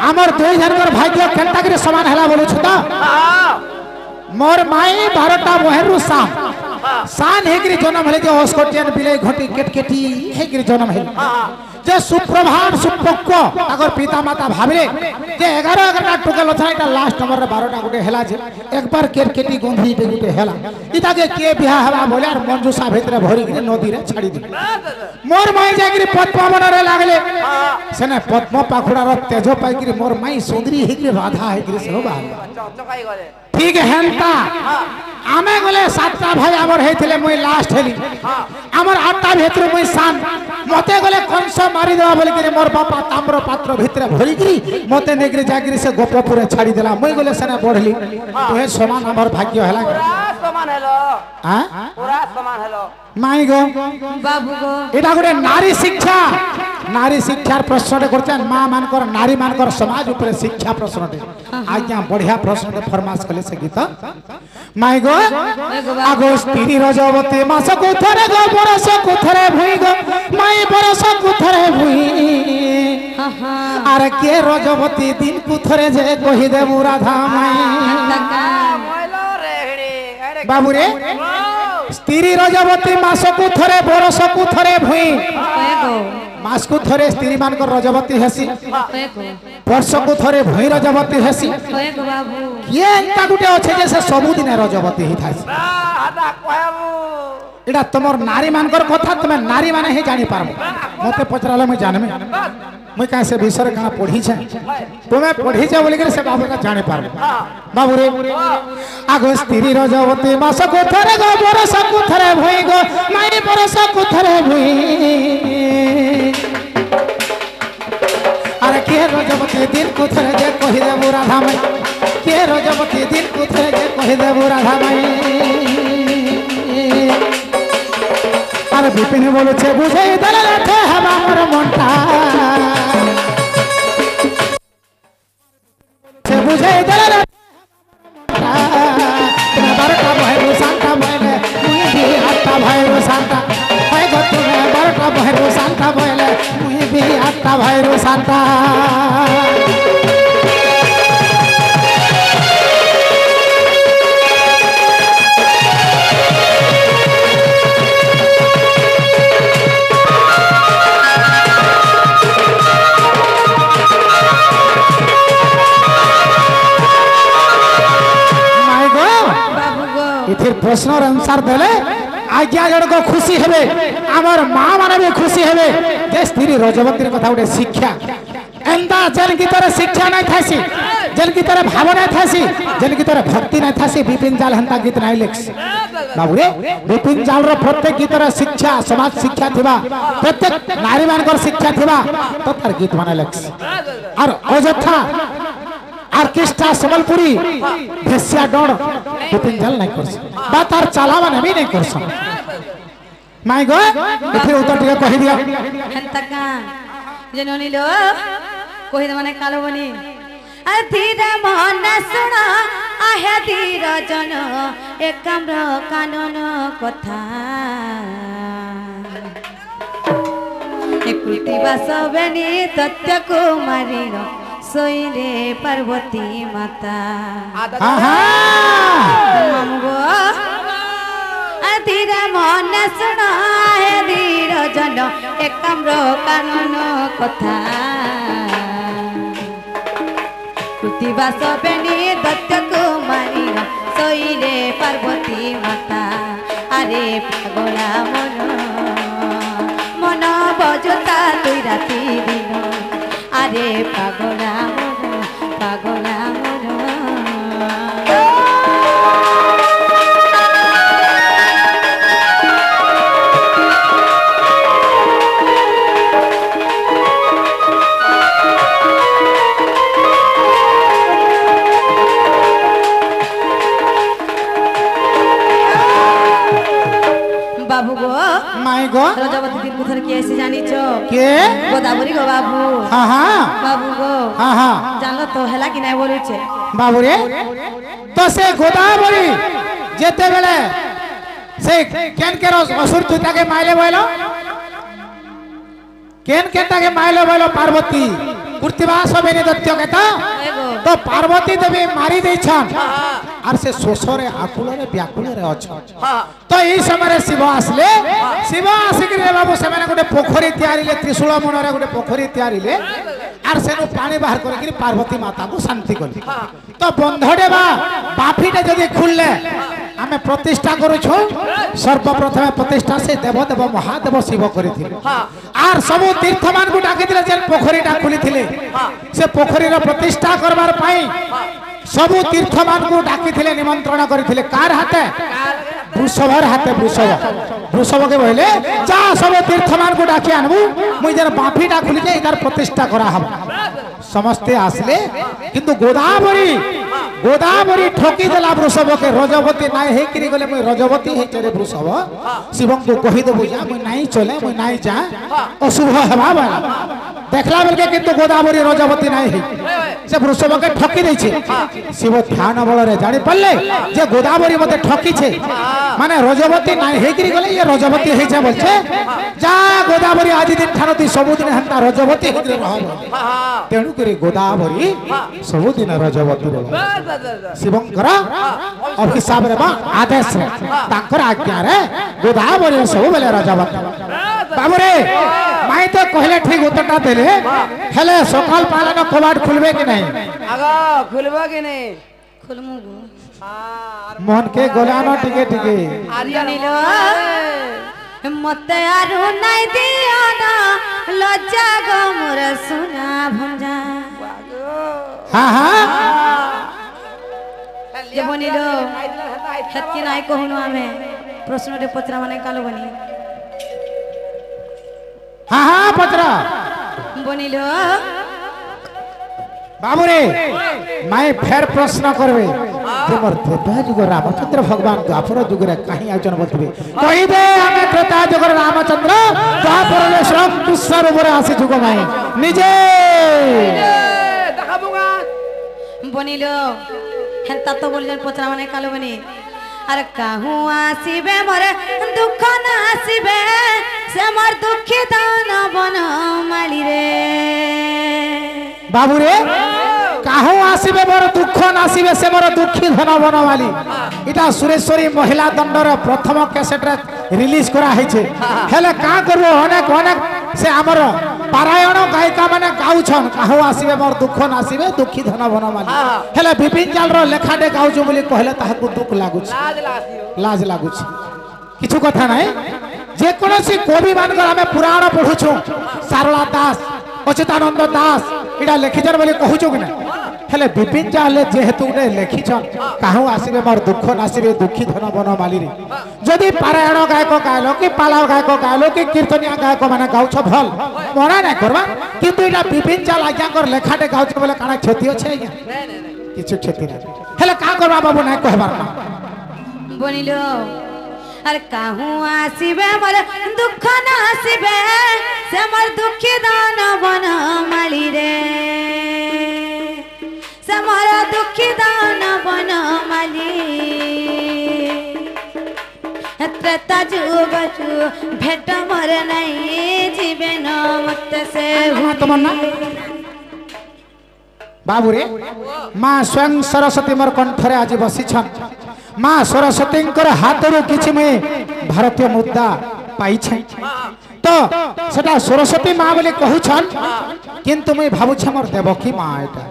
आमर दुई जनकर भाग्य केनता करे समान हला बोलु छु त मोर माई 12टा बहरू सान हेकरी जन्म हेले जे अस्कोटियन बिले घटी केटकेटी हेकरी जन्म हेले जे सुप्रभात सुपक्क ताकर पिता माता भाबले जे 11टा टुकल छ एटा लास्ट नंबर रे 12टा गुटे हेला जे एक बार केटकेटी गोंधी पे गुटे हेला इता के बियाह हवा बोले और मंजूसा भितर भरी के नदी रे छाड़ी दे मोर माई जागिरी पद्मवन रे लागले सेने पद्म पाखुड़ा र तेजो पाइकरी मोर माई सुंदरी हेकरी राधा हेकरी से बाहर चकाई गले ठीक है हेंता आमे गले 7टा भाई आमर हेथिले मुई लास्ट हेली आमर 8टा भितर मुई सान मते गले कंस मारी देवा बोली के मोर बापा ताम्र पात्र भितर भरी गिरी मते नेगरी जागिरी से गोपपुरे छाड़ी देला मुई गले सेना बढ़ली तो हे समान हमर भाग्य हला पूरा समान हेलो हां पूरा समान हेलो माई गो बाबू गो एटा गुटे नारी शिक्षार प्रश्न करछन मां मानकर नारी मानकर समाज ऊपर शिक्षा प्रश्न आज्ञा बढ़िया प्रश्न फरमास कले से गीत माई गो आगो स्त्री रजवती मास को थरे गो बरस को थरे भुई गो माई बरस को थरे भुई अरे के रजवती दिन को थरे जे कहि देबु राधा माई मोइलो रेहड़ी अरे बाबू रे स्त्री रजवती मास को थरे बरस को थरे भुई मास को थरे स्त्री मान को रजवती हेसी वर्ष को थरे भुई रजवती हेसी बाबू ये एंता गुटे अछि जे से सबु दिन रजवती हि थासी हादा कहबू एटा तमर नारी मानकर कथा तमे नारी माने हे जानि पारबो मते पचराले मैं जानमे मैं काहे से विषय कहा पढ़ी छे तुमे पढ़ी छे बोली के से बाबू का जाने पारबो बाबू रे आगो स्त्री रजवती मास को थरे गो बरस को थरे भुई गो माई बरस को थरे भुई अरे के रजवती दिन को थरे जे कहि देबु राधा माई के रजवती दिन को थरे जे कहि देबु राधा माई अरे विपिन बोले छे बुझे दल रथे हमर मनटा छे बुझे दल रथे 12टा बहरू सांता बोले मुई भी 8टा बहरू सांता होय गो तुमे 12टा बहरू सांता बोले मुई भी 8टा बहरू सांता फिर प्रश्न आंसर देले आज्ञा जन को खुशी हेबे आमर मां माने भी खुशी हेबे जे स्त्री रजवती कथा उठे शिक्षा एंदा जन की तरह शिक्षा नहीं थासी जन की तरह भावना थासी जन की तरह भक्ति नहीं थासी विपिन जाल हंता गीत नहीं लिख बाबू रे विपिन जाल रो प्रत्येक की तरह शिक्षा समाज शिक्षा थिबा प्रत्येक नारी मानकर शिक्षा थिबा तो तार गीत माने लिख और अजथा आर्केस्ट्रा संबलपुरी भेसिया डोड़ विपिन जाल नहीं करस बा तार चालावा नहीं नहीं करस माय गो फिर उतर टिके कहि दिया हंतका जनोनी लो कहि दे माने कालो बनी अधीर मन सुन आहे धीर जन एकाम्र कानन कथा एकृति बासबेनी तत्य कुमारी सोइले पार्वती माता ममगो अधीर मन सुन आहे धीर जन একাম্র কানন কথা কৃতিবাস বেণী দত্ত কুমারী শৈলে পার্বতী মাতা আরে পাগলা মন মন বজতা তুই রাতি দিন আরে পাগলা মন পাগলা মন बाबू गो माई गो रजबती दिन कुथर के ऐसे जानी छो के गोदावरी गो बाबू हाँ हाँ बाबू गो हाँ हाँ जानलो तो हेला कि नहीं बोलू छे बाबू रे तो से गोदावरी जेते बेले से केन के असुर तुता के माइले बोलो केन केनटा के माइले बोलो पार्वती कृतिवास बेनी दत्त के तो पार्वती देवी मारी दे छन আর সে শোষরে আকুলরে ব্যাকুলরে অছ তো এই সময় শিব আসলে শিব আসিকি রে বাবু সেমানে গোটে পোখরি তৈয়ারিলে ত্রিশূল মনরে গোটে পোখরি তৈয়ারিলে আর সেনু পানি বাহার করিকি পার্বতী মাতাকে শান্তি কলি তো বন্ধডে বা বাফিটা যদি খুললে আমি প্রতিষ্ঠা করুছু সর্বপ্রথমে প্রতিষ্ঠা সে দেবদেব মহাদেব শিব করিଥିଲେ আর সবু তীর্থমানকু ডাকিଥିଲେ যে পোখরিটা খুলিଥିଲେ সে পোখরির প্রতিষ্ঠা করবার পাই सबु तीर्थ मान को डाकी थिले निमंत्रण करिथिले कार हाथे वृषभर हाथे वृषभ के बोले जा सब तीर्थ मान को डाकी आनबु मुई जर बाफीटा खुली के इधर प्रतिष्ठा करा हब समस्ते आसले किंतु गोदावरी ठोकी देला वृषभ के रजवती नाय हे करी गले मुई रजवती हे चरे वृषभ शिवम को कहि देबु जा मुई नाही चले मुई नाही जा अशुभ हेबा बाला देखला बेल के किंतु गोदावरी रजवती नाही हे से वृषभ के ठोकी दै छे शिव ध्यान बल रे जानि पल्ले जे गोदावरी मते ठोकी छे माने रजवती नाही हे करी गले ये रजवती हे छे बोलछे जा गोदावरी आज दिन ठानती सब दिन हंता रजवती हे रहब तेणु करी गोदावरी सब दिन रजवती रे शिवंकर अभिशाप रे बा आदेश रे तांकर आज्ञा रे गोदावरी सब बेले रजवती बाबू रे माई तो कहले ठीक उत्तरटा देले हेले सकाल पालन कबाट खुलबे कि नहीं आगा खुलबा कि नहीं खुलमु गो मन के गोलानो टिके टिके जानिलो मते आरु नाइ दियो ना लज्जा गो मोर सुना भंजा हाँ हाँ जे बनिलो हेतकी नाइ कहनु आमे प्रश्नटे पचरा माने कालो बनी हाँ हाँ पत्रा बनिलो बाबू रे मैं फेर प्रश्न करबे जे मोर त्रेता जुग रामचंद्र भगवान द्वापर जुग रे कहीं आयोजन बतबे कहि दे हमें त्रेता जुग रामचंद्र द्वापर रे श्रम कृष्ण रूप रे आसी जुग माई निजे देखाबुगा बनिलो हेंता तो बोलले पचरा माने कालो बनी अरे काहू आसीबे मोरे दुख ना आसीबे से मोर दुखी दान बन माली रे बाबू रे काहू आसीबे मोर दुख नासीबे से मोर दुखी धन बनवाली इटा सुरेश्वरी महिला दंडर प्रथम कैसेट रे रिलीज करा है हेले का करबो अनेक अनेक से हमर पारायण गायिका माने गाउछन काहू आसीबे मोर दुख नासीबे दुखी धन बनवाली हेले विपिन जाल रो लेखाटे गाउछु बोली कहले ताहाकु दुख लागुछ लाज लागुछ किछु कथा नाही जे कोनोसी कवि मानकर हमें पुराण पढुछु सारला दास अच्युतानंद दास इडा लेखिजन बोली कहूछु कि ना हेले विपिन जाले जेहेतु ने लेखिछन काहू आसीबे मोर दुख नासीबे दुखी धन बनवाली रे जदि पारायण गायक गायलो कि पालाव गायक गायलो कि कीर्तनिया गायक माने गाउछ भल मना नै करबा किंतु इडा विपिन जाल आज्ञा कर लेखाटे गाउछ बोले काना क्षति अछि आज्ञा किछु क्षति नै हेले का करबा बाबू नै कहबार ना बनिलो अरे काहू आसीबे मोर दुख ना आसीबे से मोर दुखी दान बन माली रे से मोर दुखी दान बन माली त्रेता जुग भेट मोर नहीं जीवे न मत से तमन्ना बाबू रे माँ स्वयं सरस्वती मोर कंठरे आज बसी छन माँ सरस्वती हाथ रू किछि मैं भारतीय मुद्दा पाई छे तो তো সেটা সরস্বতী মা বলে কহুছন কিন্তু মুই ভাবুছি আমার দেবকী মা এটা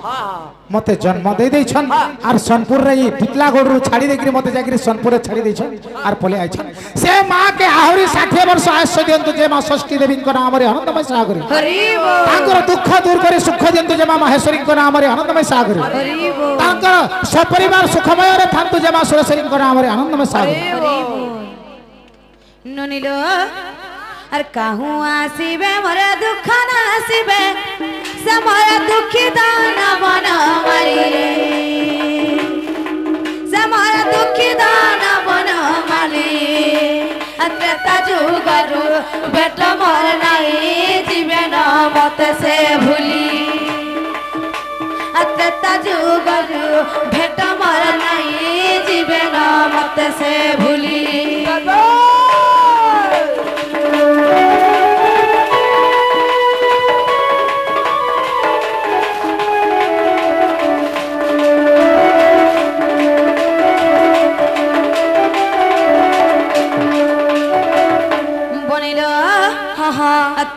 মতে জন্ম দেই দেইছন আর সোনপুর রে টিটলাগড় ছাড়ি দেই মতে যাই সোনপুরে ছাড়ি দেইছন আর পলে আইছন সে মা কে আহুরি 60 বর্ষ আয়ুষ্য দিয়ন্তু যে মা ষষ্ঠী দেবীଙ୍କ নামরে আনন্দময় সাগর হরি বল তাଙ୍କର দুঃখ দূর করে সুখ দিয়ন্তু যে মা মহেশ্বরীଙ୍କ নামରେ ଆନନ୍ଦମୟ ସାଗର হরি বল ତାଙ୍କର ସପରିବାର ସୁଖମୟରେ ଥାନ୍ତୁ ଯେ ମା ସୁରେଶ୍ୱରୀଙ୍କ ନାମରେ ଆନନ୍ଦମୟ ସାଗର হরি বল ননিল আর কাহু আসিবে মোরে দুঃখ না আসিবে সে মোরে দুঃখিত না বন মারি সে মোরে দুঃখিত না বন মালি ত্রেতা যুগরু বেট মোর নাই জীবে না মতে সে ভুলি ত্রেতা যুগরু ভেট মোর নাই জীবে না মতে সে ভুলি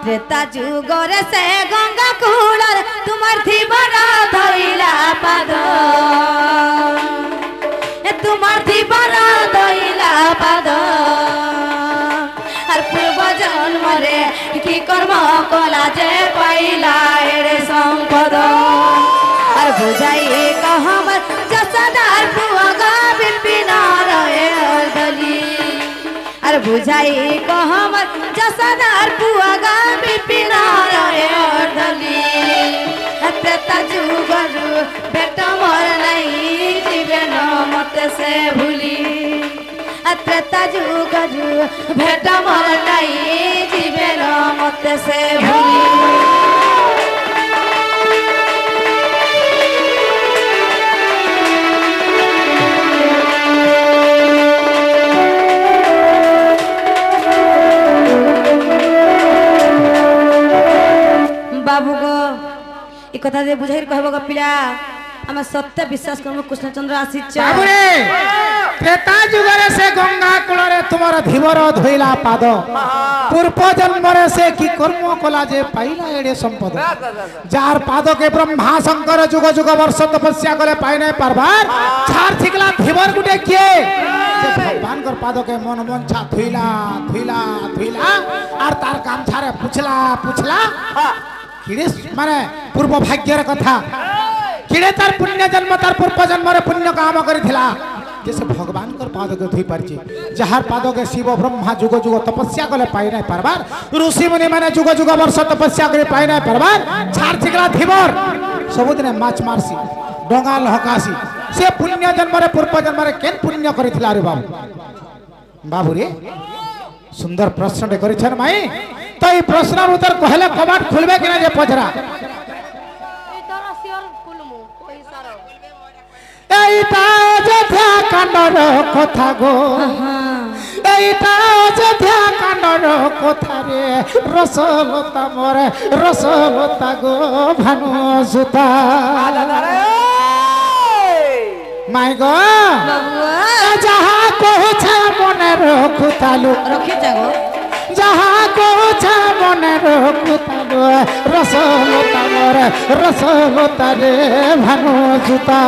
ত্রেতা যুগরে সে গঙ্গা কূলর তোমার থিবরা ধইলা পাদ তোমার থিবরা ধইলা পাদ আর পূর্ব জন্মরে কি কর্ম কলা যে পাইলা এরে সম্পদ আর বুঝাই কহমর যশোদার পুয়া বিপিনার দলি আর বুঝাই কহমর যশোদার পুয়া বিপিনার দলি ত্রেতা যুগরু বেট মোর নাই জীবে ন মতে সে ভুলি ত্রেতা যুগরু ভেট মোর নাই জীবে ন মতে সে ভুলি বাবু গো এই কথা যে বুঝাই কহব গো পিলা আমি সত্য বিশ্বাস করব কৃষ্ণচন্দ্র আসিছ বাবুরে ত্রেতা যুগরে সে গঙ্গা কূলরে তোমার ধীবর ধইলা পাদ পূর্ব জন্মরে সে কি কর্ম কলা যে পাইলা এড়ে সম্পদ যার পাদকে ব্রহ্মা শঙ্কর যুগ যুগ বর্ষ তপস্যা করে পাই নাই পারবার ছাড় ঠিকলা ধীবর গুটে কে যে ভগবানকর পাদকে মন মনছা ধুইলা ধুইলা ধুইলা আর তার গামছারে পুছলা পুছলা কিরে মানে পূর্ব ভাগ্যের কথা কিরে তার পুণ্য জন্ম তার পূর্ব জন্মরে পুণ্য কাম করিছিলা যে সে ভগবানকর পাদকে ধুই পারছি যাহার পাদকে শিব ব্রহ্মা যুগ যুগ তপস্যা করে পাই নাই পারবার ঋষি মুনি মানে যুগ যুগ বর্ষ তপস্যা করে পাই নাই পারবার ছাড় ঠিকলা ধীবর সবুদিনে মাছ মারছি ডঙ্গা লহকাছি সে পুণ্য জন্মরে পূর্ব জন্মরে কেন পুণ্য করিছিলা রে বাবু বাবুরে সুন্দর প্রশ্নটি করেছেন মাই তো এই প্রশ্নের উত্তর কহলে কবাট খুলবে কিনা যে পচরা এইটা অযোধ্যা কাণ্ডর কথা গো এইটা অযোধ্যা কাণ্ডর কথা রে রসলতা মরে রসলতা গো ভানু সুতা মাই গো যাহা কহুছা মনে রখুতালু রখি যাগো যাহা কহুছা মনে রখুতালু রসলতা মরে রসলতা রে ভানু সুতা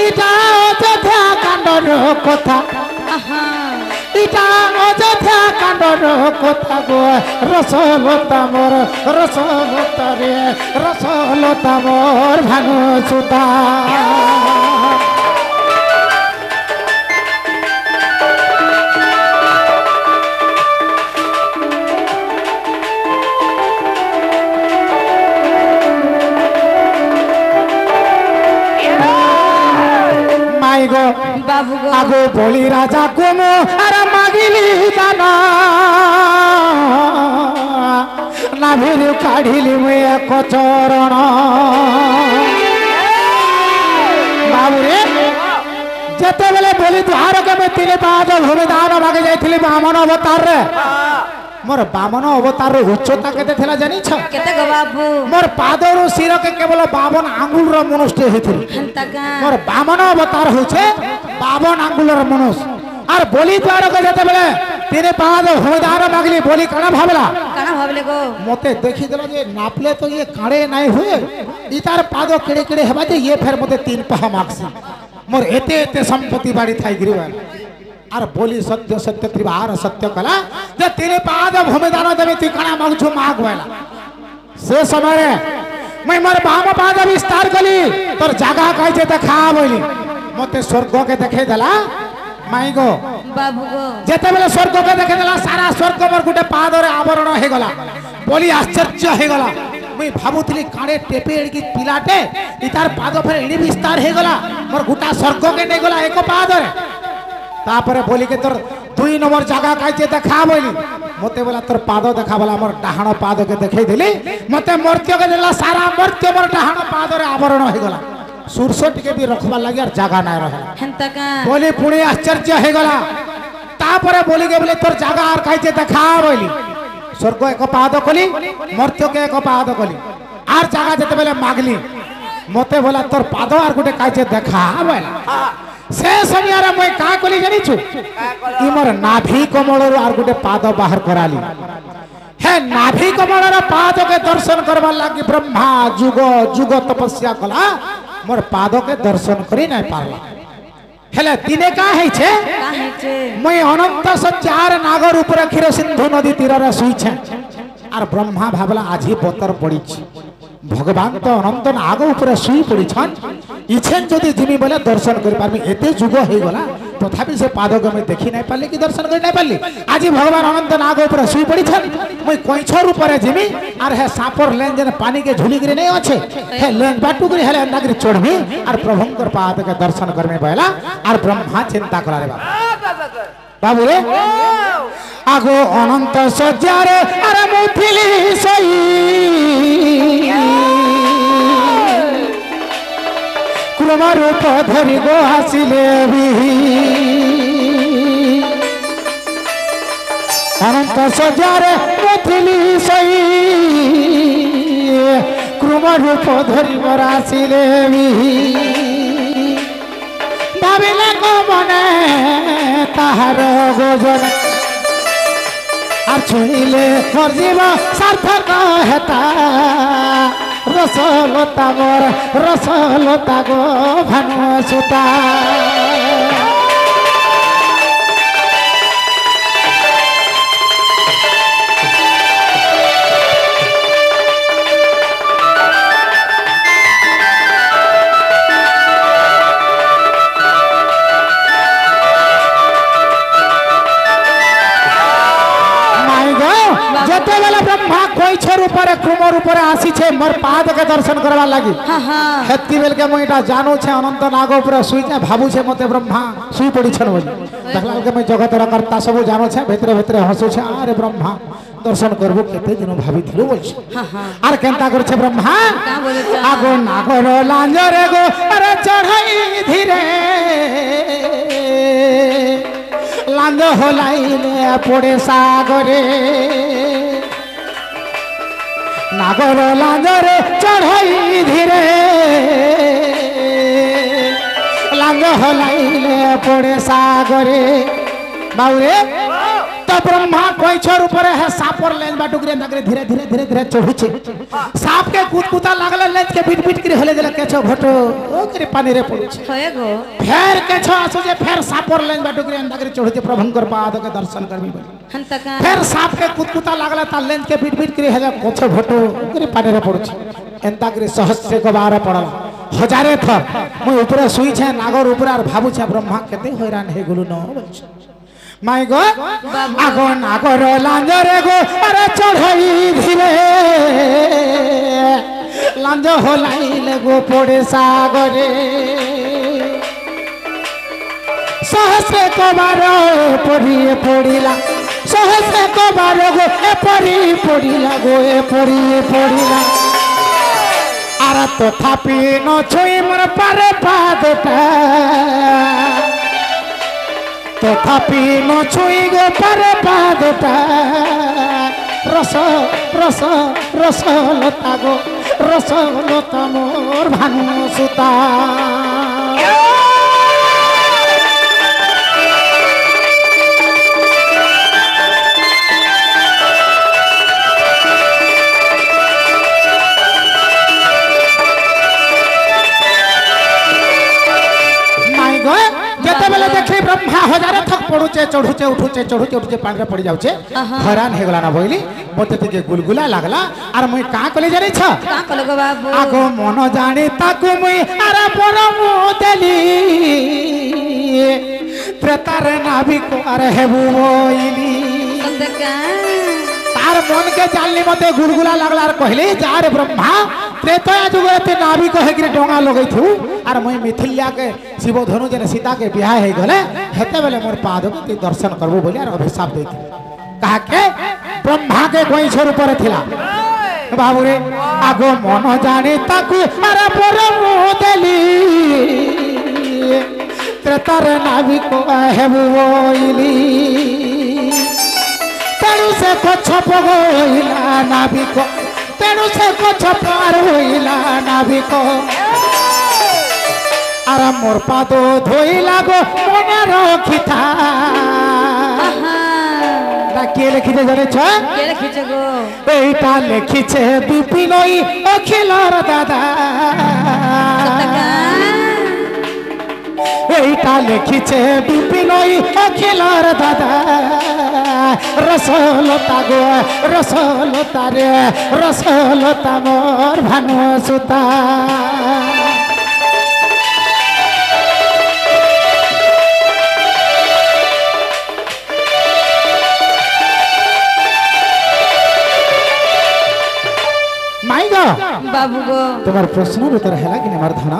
এটা অযোধ্যা কাণ্ডর কথা এটা অযোধ্যা কাণ্ডর কথা গো রসলতা মোর রসলতা রে রসলতা মোর ভানু সুতা গো বাবু গো আগো বলি রাজা কুমু আর মাগিলি দানা নাভির কাঢ়িলি মুই এক চরণ বাবুরে যেতবেলে বলি দুহারকে মুই তিনি পাদ ভূমি দান ভাগে যাইଥିଲି বামন অবতারে মোর বামন অবতার উচ্চতা কেতে ଥିଲା জানিছ কেতে গো বাবু মোর পাদরু শিরকে কেবল 52 আঙ্গুলর মনুষ্য হইছিল হেন্তাকা মোর বামন অবতার হচ্ছে 52 আঙ্গুলর মনুষ আর বলি দ্বারকে যেতেবেলে তিনে পাদ ভূমিদান মাগলি বলি কানা ভাবলা কানা ভাবলে গো মতে দেখি দিল যে নাপলে তো ইয়ে কাড়ে নাই হুয়ে ই তার পাদ কেড়ে কেড়ে হেবা যে ইয়ে ফের মতে তিন পাহা মাগছি মোর এতে এতে সম্পত্তি বাড়ি থাই গিরিবা আর বলি সত্য সত্য ত্রিবার সত্য কলা যে তিনে পাদ ভূমিদান দেবে তুই কানা মাগছু মাগ বেলা সে সময় मैं मोर बाम पाद विस्तार कली तोर जगह कहे देखा बोली मते स्वर्ग के देखे देला माई गो बाबू गो जेते बेले स्वर्ग के देखे देला सारा स्वर्ग मोर गुटे पाद रे आवरण हे गला बोली आश्चर्य हे गला मैं भाबुथली काड़े टेपे एडकी पिलाटे इतार पाद फेर एडी विस्तार हे गला मोर गुटा स्वर्ग के नै गला एको पाद रे तापरे बोली के तोर दुई नंबर जगह कहे देखा बोली मते बोला तोर पाद देखा बोला मोर डाहाण पाद के देखै देली मते मर्त्य के देला सारा मर्त्य मोर डाहाण पाद रे आवरण हे गला सुरसट के भी रखबा लागि और जगह नै रहे हेंता का बोली पुणे आश्चर्य हे गला तापरे बोली के बोले तोर जगह और कहे देखा बोली स्वर्ग एक पाद कली मर्त्य के एक पाद कली और जगह जते बेले मागली मते बोला तोर पाद और गुटे कहे देखा बोला से समय मैं का कली जानी छु ई मोर नाभि कमल और गुटे पाद बाहर कराली हे नाभि कमल पाद के दर्शन करबा लागि ब्रह्मा जुग जुग तपस्या कला मोर पाद के दर्शन करी नहीं पारला हेले दिने का है छे का है छे मैं अनंत सज्जार नागर ऊपर क्षीर सिंधु नदी तीर रे सुई छे और ब्रह्मा भाबला आज ही बतर पड़ी भगवान तो अनंत नाग ऊपर सुई पड़ी छन इछेन जदि जिमी बोले दर्शन कर पारमी एते जुग हे गला तथापि से पाद के मैं देखि नहीं पाली कि दर्शन कर नहीं पाली आज भगवान अनंत नाग ऊपर सुई पड़ी छन मैं कोइछर ऊपर जिमी और हे सापर लेन जन पानी के झुली गिरी नहीं अच्छे हे लेन बाटू गिरी हेले नागरी चढ़मी और प्रभुंकर पाद के दर्शन करमे बहला और ब्रह्मा चिंता करा रे बाबू रे आगो अनंत सज्जारे अरे मुथिली सई कुलमा रूप धरि गो हासिले भी अनंत सज्जारे मुथिली सई कुलमा रूप धरि गो हासिले भी भाविले को मने ताहार गोजन আর ছুঁইলে মোর জীব সার্থক হেতা রসলতা মোর রসলতা গো ভানু সুতা जते बेला ब्रह्मा कोइछर ऊपर कुमर ऊपर आसी छे मोर पाद के दर्शन करवा लागि हां हां हेतकी बेल के मोइटा जानो छे अनंत नाग ऊपर सुई छे भाबू छे मते ब्रह्मा सुई पड़ी छन बोली देखला के मैं जगत रा करता सब जानो छे भीतर भीतर हसो छे अरे ब्रह्मा दर्शन करबो केते दिन भाबी थिलो बोल छे हां हां आर केनता कर छे ब्रह्मा का बोले छ आगो नागर लांजरे गो अरे चढ़ाई धीरे लांज होलाइले पड़े सागरे नागर लांजरे चढ़ाई धीरे लांज होलाइले पड़े सागरे बाउरे तो ब्रह्मा कोइछर ऊपर है सापर लेन बाटुकरे नगरे धीरे धीरे धीरे धीरे चढ़ुछे साप के कुतकुता लागले लेन के बीट बीट करे हले गेला केछो घटो ओ करे पानी रे पड़ुछे होए गो फेर केछो आसो जे फेर सापर लेन बाटुकरे नगरे चढ़ुछे प्रभुंकर पाद के दर्शन करबी बोली हेंता का फेर साप के कुतकुता लागले ता लेन के बीट बीट करे हले केछो घटो करे पानी रे पड़ुछे एंता करे सहस्र को बारे पड़ला हजारे थर मैं ऊपर सुई छे नागर ऊपर और भाबू छे ब्रह्मा केते हैरान हे गुलु न बोलछ माई गो आगो नागर लांजरे गो अरे चढ़ाई धीरे लांज होलाइले गो पड़े सागरे सहस्र कबार पड़ी पड़िला सहस्र कबार गो ए पड़ी पड़िला गो ए पड़ी पड़िला आर तथापि न छुई मोर पारे पादटा तथापि न छुई गो पारे पादटा रस रस रस लता गो रस लता मोर भानु सुता ब्रह्मा हजारे थक पड़ुचे चढ़ुचे उठुचे पानी रे पड़ी जाउचे आहा। हैरान हे गला ना बोली मते तिके गुलगुला लागला आर मुई का कले जाने छ का कलो गो बाबू आगो मन जाने ताकू मुई आरा परम देली त्रेतार नाभिक अरे हेबु बोइली सुंदर का तार मन के जानली मते गुलगुला लागला आर कहले जा रे ब्रह्मा त्रेता जुगे ते नाभिक हे कि डोंगा लगै थू आर मुई मिथिलिया के शिव धनु जने सीता के बियाह हे गले हेते बेले मोर पाद के दर्शन करबो बोली आर अभिशाप देती कहा के ब्रह्मा के कोई छोर ऊपर थिला बाबू रे आगो मन जाने ताकू अरे परम देली त्रेतार नाभिक हेबु बोइली तेणु से कछ पगोइला नाभिक तेणु से कछ पार होइला नाभिक आरा मोर पादो धोइला गो मने रखिथा ता के लिखिते जाने छ के लिखिছে গো এইটা লিখিছে বিপিনই অখিলর দাদা এইটা লিখিছে বিপিনই অখিলর দাদা রসলতা গো রসলতা রে রসলতা মোর ভানু সুতা মাই গো বাবু গো তোমার প্রশ্নের উত্তর হেলা কি আমার ধনা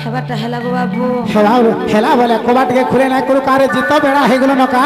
হেবাটা হেলা গো বাবু হেলা হেলা বলে কবাট কে খুলে না করু কারে জিত বেড়া হয়ে গেল নকা